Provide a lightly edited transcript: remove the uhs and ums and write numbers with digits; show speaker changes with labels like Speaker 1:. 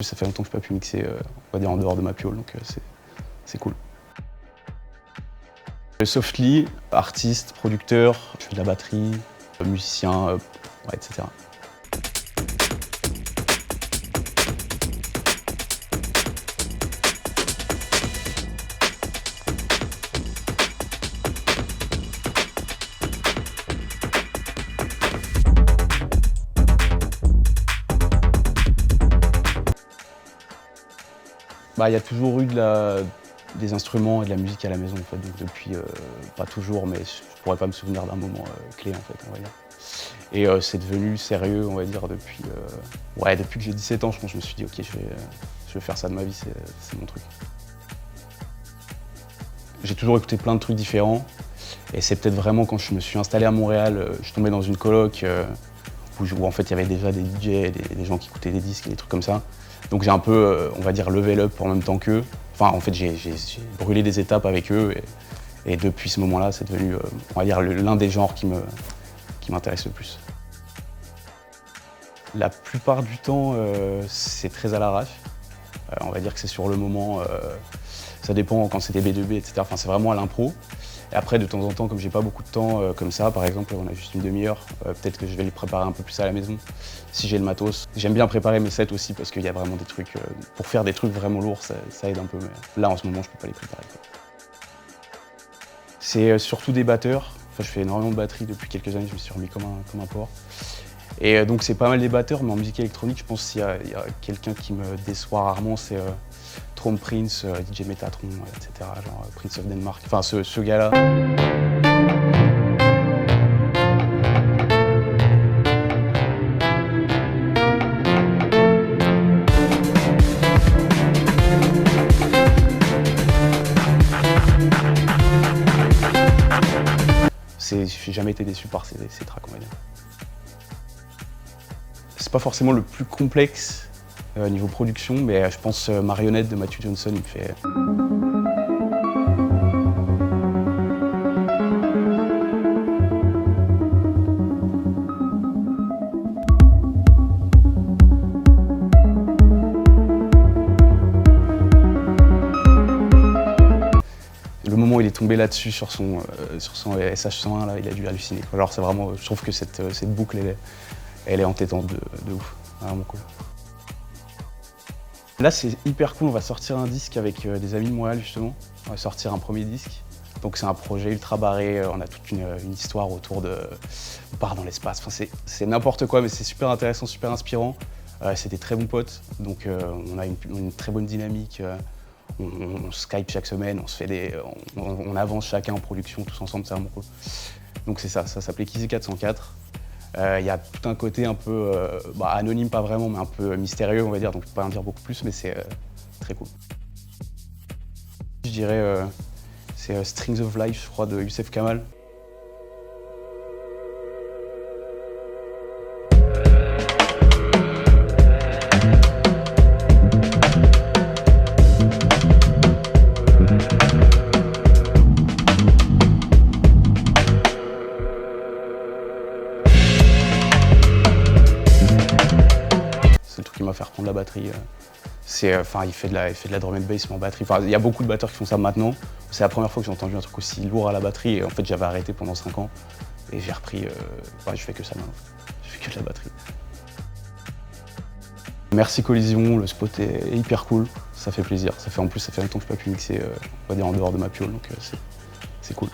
Speaker 1: Ça fait longtemps que je n'ai pas pu mixer, on va dire en dehors de ma piole, donc c'est cool. Softly, artiste, producteur, je fais de la batterie, musicien, ouais, etc. Il y a toujours eu des instruments et de la musique à la maison, en fait, donc depuis, pas toujours, mais je pourrais pas me souvenir d'un moment clé, en fait, on va dire. Et c'est devenu sérieux, on va dire, depuis que j'ai 17 ans, je pense que je me suis dit, ok, je vais faire ça de ma vie, c'est mon truc. J'ai toujours écouté plein de trucs différents, et c'est peut-être vraiment quand je me suis installé à Montréal, je suis tombé dans une coloc où en fait il y avait déjà des DJ, des gens qui écoutaient des disques et des trucs comme ça. Donc j'ai un peu, on va dire, level up en même temps qu'eux. Enfin, en fait, j'ai brûlé des étapes avec eux et depuis ce moment-là, c'est devenu, on va dire, l'un des genres qui m'intéresse le plus. La plupart du temps, c'est très à l'arrache. On va dire que c'est sur le moment, ça dépend quand c'est des B2B, etc. Enfin, c'est vraiment à l'impro. Et après, de temps en temps, comme j'ai pas beaucoup de temps comme ça, par exemple, on a juste une demi-heure, peut-être que je vais les préparer un peu plus à la maison, si j'ai le matos. J'aime bien préparer mes sets aussi parce qu'il y a vraiment des trucs, pour faire des trucs vraiment lourds, ça aide un peu, mais là, en ce moment, je peux pas les préparer, quoi. C'est surtout des batteurs. Enfin, je fais énormément de batterie depuis quelques années, je me suis remis comme un porc. Et donc, c'est pas mal des batteurs, mais en musique électronique, je pense qu'il y a quelqu'un qui me déçoit rarement, c'est Throne Prince, DJ Metatron, etc., genre Prince of Denmark, enfin ce gars-là. J'ai jamais été déçu par ces tracks, on va dire. C'est pas forcément le plus complexe niveau production, mais je pense Marionnette de Matthew Johnson, il me fait... Le moment où il est tombé là-dessus sur son SH101, là, il a dû halluciner, quoi. Alors c'est vraiment, je trouve que cette boucle, elle est entêtante de ouf, vraiment cool. Là, c'est hyper cool, on va sortir un disque avec des amis de Montréal, justement. On va sortir un premier disque. Donc c'est un projet ultra barré, on a toute une histoire autour de... On part dans l'espace, enfin, c'est n'importe quoi, mais c'est super intéressant, super inspirant. C'est des très bons potes, donc on a une très bonne dynamique. On Skype chaque semaine, on avance chacun en production, tous ensemble, c'est vraiment cool. Donc c'est ça s'appelait Kizzy 404. Il y a tout un côté un peu anonyme, pas vraiment, mais un peu mystérieux, on va dire, donc je peux pas en dire beaucoup plus, mais c'est très cool. Je dirais, c'est Strings of Life, je crois, de Youssef Kamal. C'est le truc qui m'a fait reprendre la batterie. Il fait de la drum and bass mais en batterie. Enfin, il y a beaucoup de batteurs qui font ça maintenant. C'est la première fois que j'ai entendu un truc aussi lourd à la batterie. Et en fait, j'avais arrêté pendant 5 ans et j'ai repris. Je fais que ça maintenant. Je fais que de la batterie. Merci Collision, le spot est hyper cool. Ça fait plaisir. En plus, ça fait longtemps que je n'ai pas pu mixer, on va dire en dehors de ma piole, donc c'est cool.